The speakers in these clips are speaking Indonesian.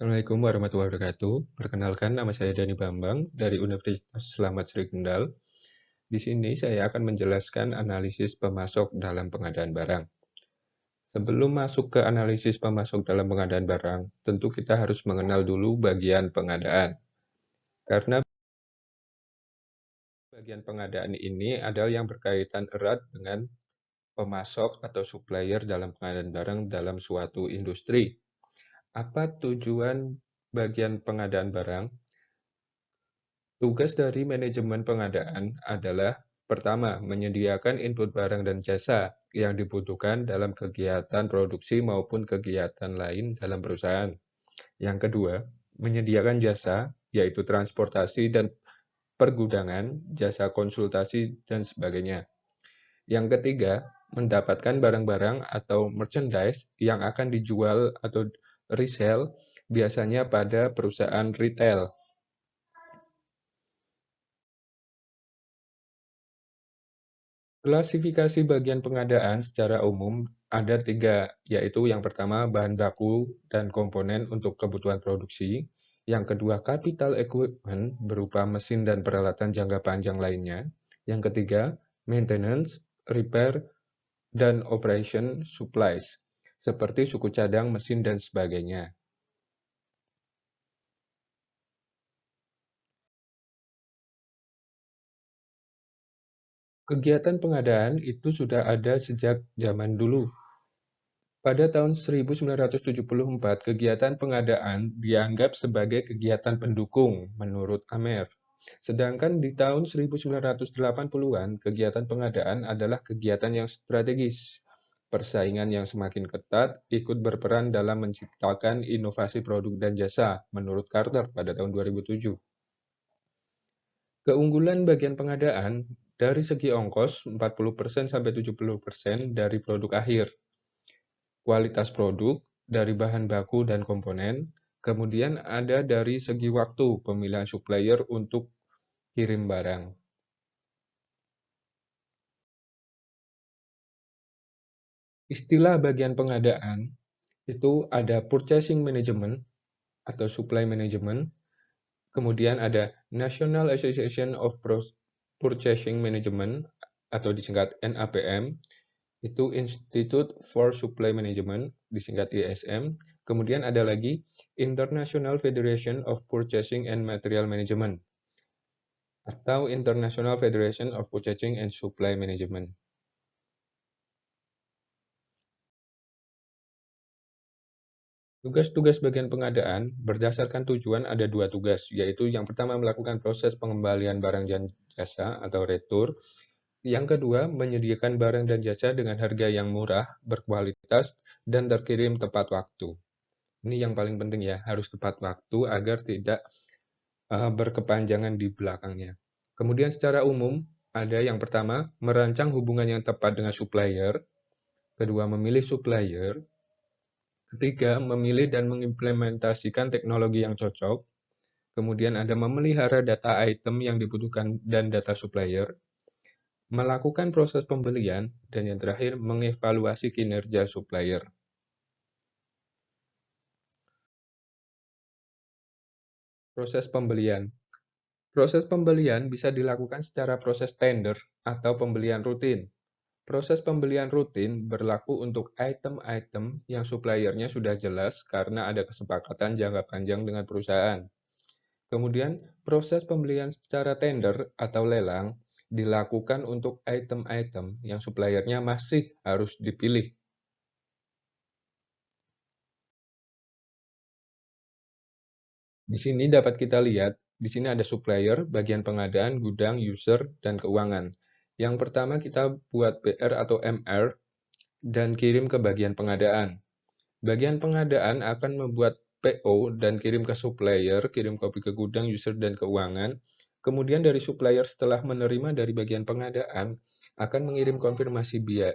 Assalamualaikum warahmatullahi wabarakatuh. Perkenalkan, nama saya Dani Bambang dari Universitas Slamet Sri Kendal. Di sini saya akan menjelaskan analisis pemasok dalam pengadaan barang. Sebelum masuk ke analisis pemasok dalam pengadaan barang, tentu kita harus mengenal dulu bagian pengadaan. Karena bagian pengadaan ini adalah yang berkaitan erat dengan pemasok atau supplier dalam pengadaan barang dalam suatu industri. Apa tujuan bagian pengadaan barang? Tugas dari manajemen pengadaan adalah: pertama, menyediakan input barang dan jasa yang dibutuhkan dalam kegiatan produksi maupun kegiatan lain dalam perusahaan. Yang kedua, menyediakan jasa, yaitu transportasi dan pergudangan, jasa konsultasi, dan sebagainya. Yang ketiga, mendapatkan barang-barang atau merchandise yang akan dijual atau resell, biasanya pada perusahaan retail. Klasifikasi bagian pengadaan secara umum ada tiga, yaitu yang pertama bahan baku dan komponen untuk kebutuhan produksi, yang kedua capital equipment berupa mesin dan peralatan jangka panjang lainnya, yang ketiga maintenance, repair, dan operation supplies, seperti suku cadang, mesin, dan sebagainya. Kegiatan pengadaan itu sudah ada sejak zaman dulu. Pada tahun 1974, kegiatan pengadaan dianggap sebagai kegiatan pendukung menurut Amer. Sedangkan di tahun 1980-an, kegiatan pengadaan adalah kegiatan yang strategis. Persaingan yang semakin ketat ikut berperan dalam menciptakan inovasi produk dan jasa, menurut Carter pada tahun 2007. Keunggulan bagian pengadaan dari segi ongkos 40% sampai 70% dari produk akhir, kualitas produk, dari bahan baku dan komponen, kemudian ada dari segi waktu pemilihan supplier untuk kirim barang. Istilah bagian pengadaan itu ada purchasing management atau supply management, kemudian ada National Association of Purchasing Management atau disingkat NAPM, itu Institute for Supply Management, disingkat ISM. Kemudian ada lagi International Federation of Purchasing and Material Management, atau International Federation of Purchasing and Supply Management. Tugas-tugas bagian pengadaan berdasarkan tujuan ada dua tugas, yaitu yang pertama melakukan proses pengembalian barang dan jasa atau retur, yang kedua menyediakan barang dan jasa dengan harga yang murah, berkualitas, dan terkirim tepat waktu. Ini yang paling penting ya, harus tepat waktu agar tidak berkepanjangan di belakangnya. Kemudian secara umum, ada yang pertama, merancang hubungan yang tepat dengan supplier, kedua, memilih supplier, ketiga, memilih dan mengimplementasikan teknologi yang cocok, kemudian ada memelihara data item yang dibutuhkan dan data supplier, melakukan proses pembelian, dan yang terakhir, mengevaluasi kinerja supplier. Proses pembelian. Proses pembelian bisa dilakukan secara proses tender atau pembelian rutin. Proses pembelian rutin berlaku untuk item-item yang suppliernya sudah jelas karena ada kesepakatan jangka panjang dengan perusahaan. Kemudian, proses pembelian secara tender atau lelang dilakukan untuk item-item yang suppliernya masih harus dipilih. Di sini dapat kita lihat, di sini ada supplier, bagian pengadaan, gudang, user, dan keuangan. Yang pertama kita buat PR atau MR dan kirim ke bagian pengadaan. Bagian pengadaan akan membuat PO dan kirim ke supplier, kirim kopi ke gudang, user, dan keuangan. Kemudian dari supplier setelah menerima dari bagian pengadaan akan mengirim konfirmasi biaya.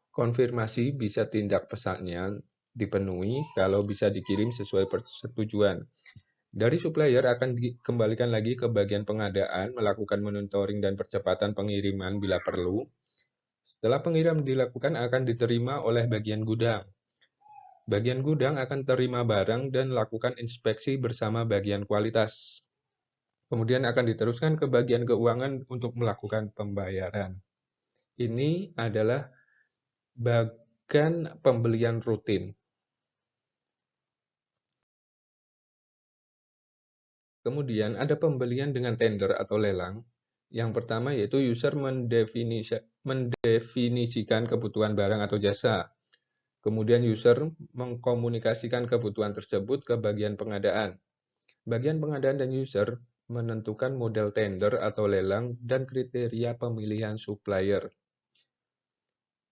Konfirmasi bisa tindak pesannya dipenuhi kalau bisa dikirim sesuai persetujuan. Dari supplier akan dikembalikan lagi ke bagian pengadaan, melakukan monitoring dan percepatan pengiriman bila perlu. Setelah pengiriman dilakukan akan diterima oleh bagian gudang. Bagian gudang akan terima barang dan lakukan inspeksi bersama bagian kualitas. Kemudian akan diteruskan ke bagian keuangan untuk melakukan pembayaran. Ini adalah bagian pembelian rutin. Kemudian ada pembelian dengan tender atau lelang. Yang pertama yaitu user mendefinisikan kebutuhan barang atau jasa. Kemudian user mengkomunikasikan kebutuhan tersebut ke bagian pengadaan. Bagian pengadaan dan user menentukan model tender atau lelang dan kriteria pemilihan supplier.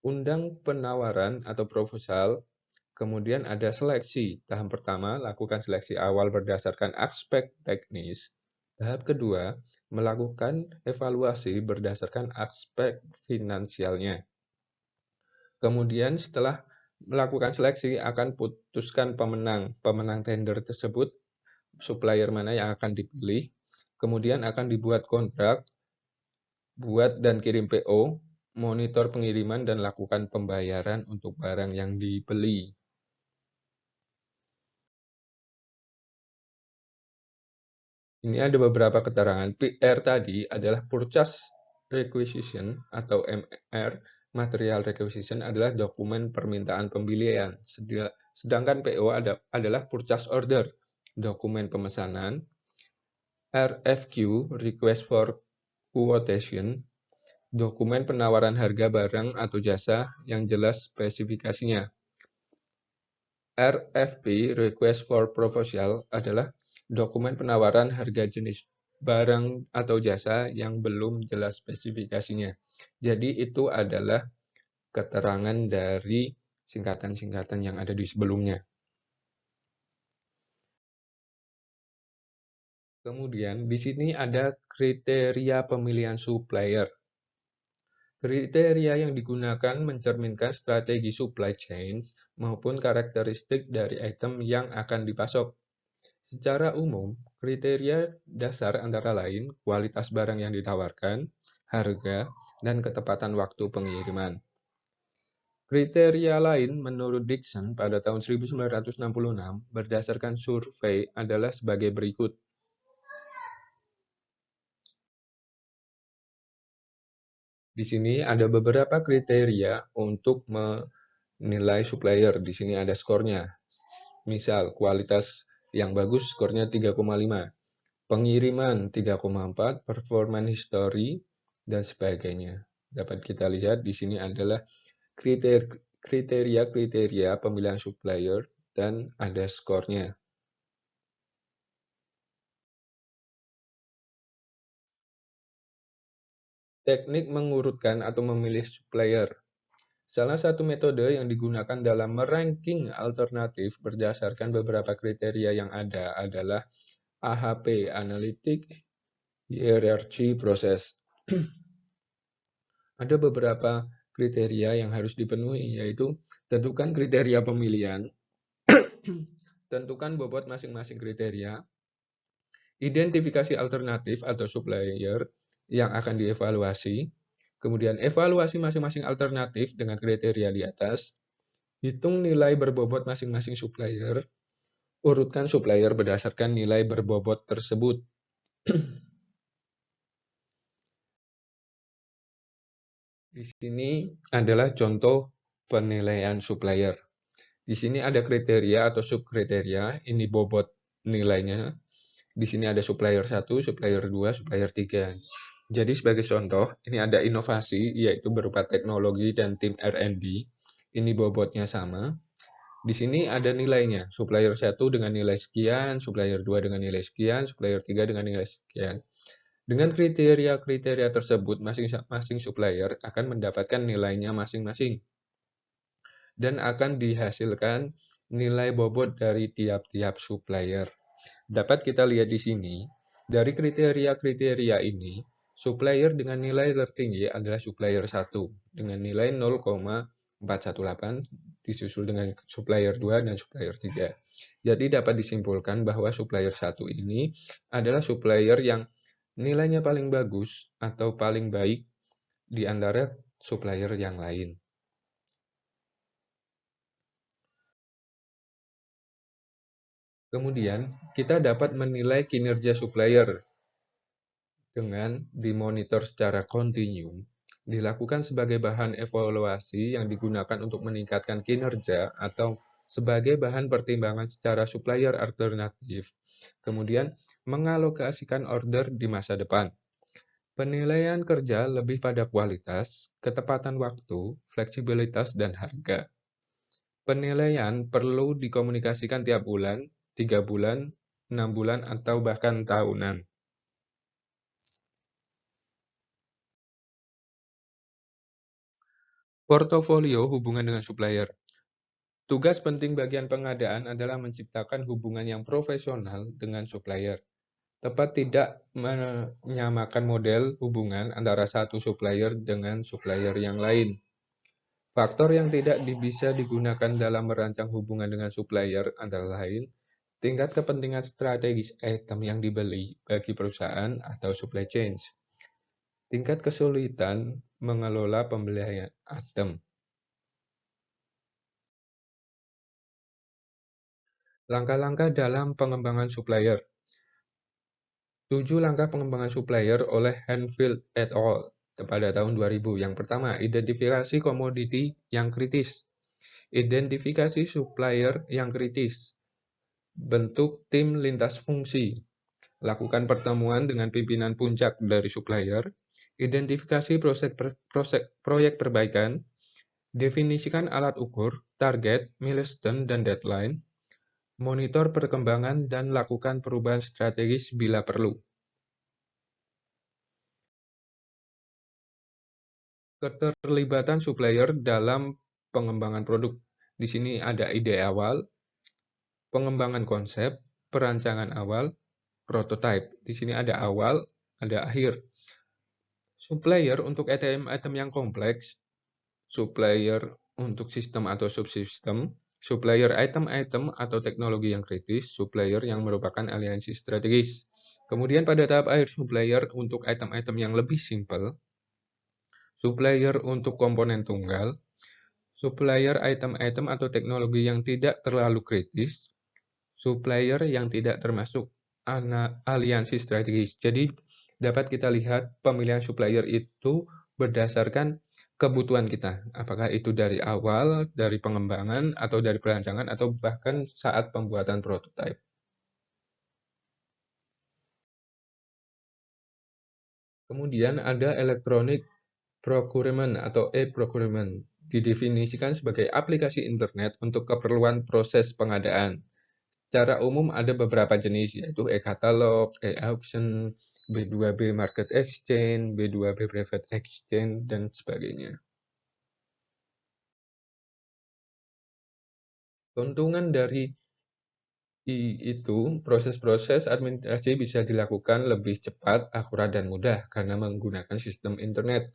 Undang penawaran atau proposal. Kemudian ada seleksi. Tahap pertama, lakukan seleksi awal berdasarkan aspek teknis. Tahap kedua, melakukan evaluasi berdasarkan aspek finansialnya. Kemudian setelah melakukan seleksi, akan putuskan pemenang. Pemenang tender tersebut, supplier mana yang akan dipilih. Kemudian akan dibuat kontrak, buat dan kirim PO, monitor pengiriman, dan lakukan pembayaran untuk barang yang dibeli. Ini ada beberapa keterangan. PR tadi adalah Purchase Requisition atau MR, Material Requisition adalah dokumen permintaan pembelian. Sedangkan PO adalah Purchase Order, dokumen pemesanan. RFQ, Request for Quotation, dokumen penawaran harga barang atau jasa yang jelas spesifikasinya. RFP, Request for Proposal, adalah dokumen penawaran harga jenis barang atau jasa yang belum jelas spesifikasinya. Jadi itu adalah keterangan dari singkatan-singkatan yang ada di sebelumnya. Kemudian di sini ada kriteria pemilihan supplier. Kriteria yang digunakan mencerminkan strategi supply chain maupun karakteristik dari item yang akan dipasok. Secara umum, kriteria dasar antara lain kualitas barang yang ditawarkan, harga, dan ketepatan waktu pengiriman. Kriteria lain menurut Dixon pada tahun 1966 berdasarkan survei adalah sebagai berikut. Di sini ada beberapa kriteria untuk menilai supplier. Di sini ada skornya. Misal, kualitas yang bagus skornya 3,5. Pengiriman 3,4, performance history, dan sebagainya. Dapat kita lihat di sini adalah kriteria-kriteria pemilihan supplier dan ada skornya. Teknik mengurutkan atau memilih supplier. Salah satu metode yang digunakan dalam meranking alternatif berdasarkan beberapa kriteria yang ada adalah AHP, Analytic Hierarchy Process. Ada beberapa kriteria yang harus dipenuhi, yaitu tentukan kriteria pemilihan, tentukan bobot masing-masing kriteria, identifikasi alternatif atau supplier yang akan dievaluasi, kemudian evaluasi masing-masing alternatif dengan kriteria di atas, hitung nilai berbobot masing-masing supplier, urutkan supplier berdasarkan nilai berbobot tersebut. Di sini adalah contoh penilaian supplier. Di sini ada kriteria atau subkriteria, ini bobot nilainya. Di sini ada supplier 1, supplier 2, supplier 3. Jadi sebagai contoh, ini ada inovasi, yaitu berupa teknologi dan tim R&D. Ini bobotnya sama. Di sini ada nilainya, supplier 1 dengan nilai sekian, supplier 2 dengan nilai sekian, supplier 3 dengan nilai sekian. Dengan kriteria-kriteria tersebut, masing-masing supplier akan mendapatkan nilainya masing-masing. Dan akan dihasilkan nilai bobot dari tiap-tiap supplier. Dapat kita lihat di sini, dari kriteria-kriteria ini, supplier dengan nilai tertinggi adalah supplier 1 dengan nilai 0,418 disusul dengan supplier 2 dan supplier 3. Jadi dapat disimpulkan bahwa supplier 1 ini adalah supplier yang nilainya paling bagus atau paling baik di antara supplier yang lain. Kemudian, kita dapat menilai kinerja supplier dengan dimonitor secara kontinu, dilakukan sebagai bahan evaluasi yang digunakan untuk meningkatkan kinerja atau sebagai bahan pertimbangan secara supplier alternatif, kemudian mengalokasikan order di masa depan. Penilaian kerja lebih pada kualitas, ketepatan waktu, fleksibilitas, dan harga. Penilaian perlu dikomunikasikan tiap bulan, 3 bulan, 6 bulan, atau bahkan tahunan. Portofolio hubungan dengan supplier. Tugas penting bagian pengadaan adalah menciptakan hubungan yang profesional dengan supplier. Tepat tidak menyamakan model hubungan antara satu supplier dengan supplier yang lain. Faktor yang tidak bisa digunakan dalam merancang hubungan dengan supplier antara lain tingkat kepentingan strategis item yang dibeli bagi perusahaan atau supply chain, tingkat kesulitan mengelola pembelian item. Langkah-langkah dalam pengembangan supplier. 7 langkah pengembangan supplier oleh Hanfield et al. Pada tahun 2000. Yang pertama, identifikasi komoditi yang kritis. Identifikasi supplier yang kritis. Bentuk tim lintas fungsi. Lakukan pertemuan dengan pimpinan puncak dari supplier. Identifikasi proyek perbaikan. Definisikan alat ukur, target, milestone, dan deadline. Monitor perkembangan dan lakukan perubahan strategis bila perlu. Keterlibatan supplier dalam pengembangan produk. Di sini ada ide awal, pengembangan konsep, perancangan awal, prototype. Di sini ada awal, ada akhir. Supplier untuk item-item yang kompleks, supplier untuk sistem atau subsistem, supplier item-item atau teknologi yang kritis, supplier yang merupakan aliansi strategis. Kemudian pada tahap akhir, supplier untuk item-item yang lebih simpel, supplier untuk komponen tunggal, supplier item-item atau teknologi yang tidak terlalu kritis, supplier yang tidak termasuk aliansi strategis. Jadi dapat kita lihat pemilihan supplier itu berdasarkan kebutuhan kita. Apakah itu dari awal, dari pengembangan, atau dari perancangan, atau bahkan saat pembuatan prototipe. Kemudian ada electronic procurement atau e-procurement. Didefinisikan sebagai aplikasi internet untuk keperluan proses pengadaan. Secara umum ada beberapa jenis, yaitu e-katalog, e-auction, B2B Market Exchange, B2B Private Exchange, dan sebagainya. Keuntungan dari itu, proses-proses administrasi bisa dilakukan lebih cepat, akurat, dan mudah karena menggunakan sistem internet.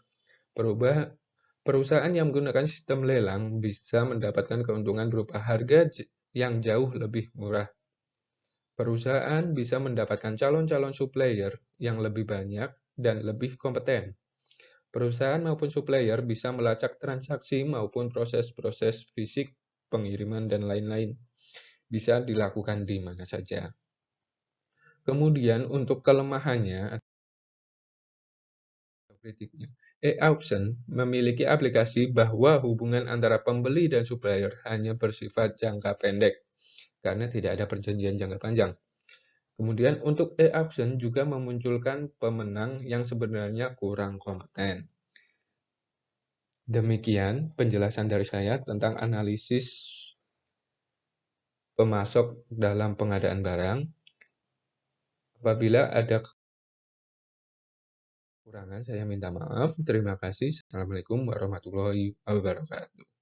Perusahaan yang menggunakan sistem lelang bisa mendapatkan keuntungan berupa harga yang jauh lebih murah. Perusahaan bisa mendapatkan calon-calon supplier yang lebih banyak dan lebih kompeten. Perusahaan maupun supplier bisa melacak transaksi maupun proses-proses fisik, pengiriman, dan lain-lain. Bisa dilakukan di mana saja. Kemudian untuk kelemahannya atau kritiknya, e-auction memiliki aplikasi bahwa hubungan antara pembeli dan supplier hanya bersifat jangka pendek karena tidak ada perjanjian jangka panjang. Kemudian untuk e-auction juga memunculkan pemenang yang sebenarnya kurang kompeten. Demikian penjelasan dari saya tentang analisis pemasok dalam pengadaan barang. Apabila ada kekurangan, saya minta maaf. Terima kasih. Assalamualaikum warahmatullahi wabarakatuh.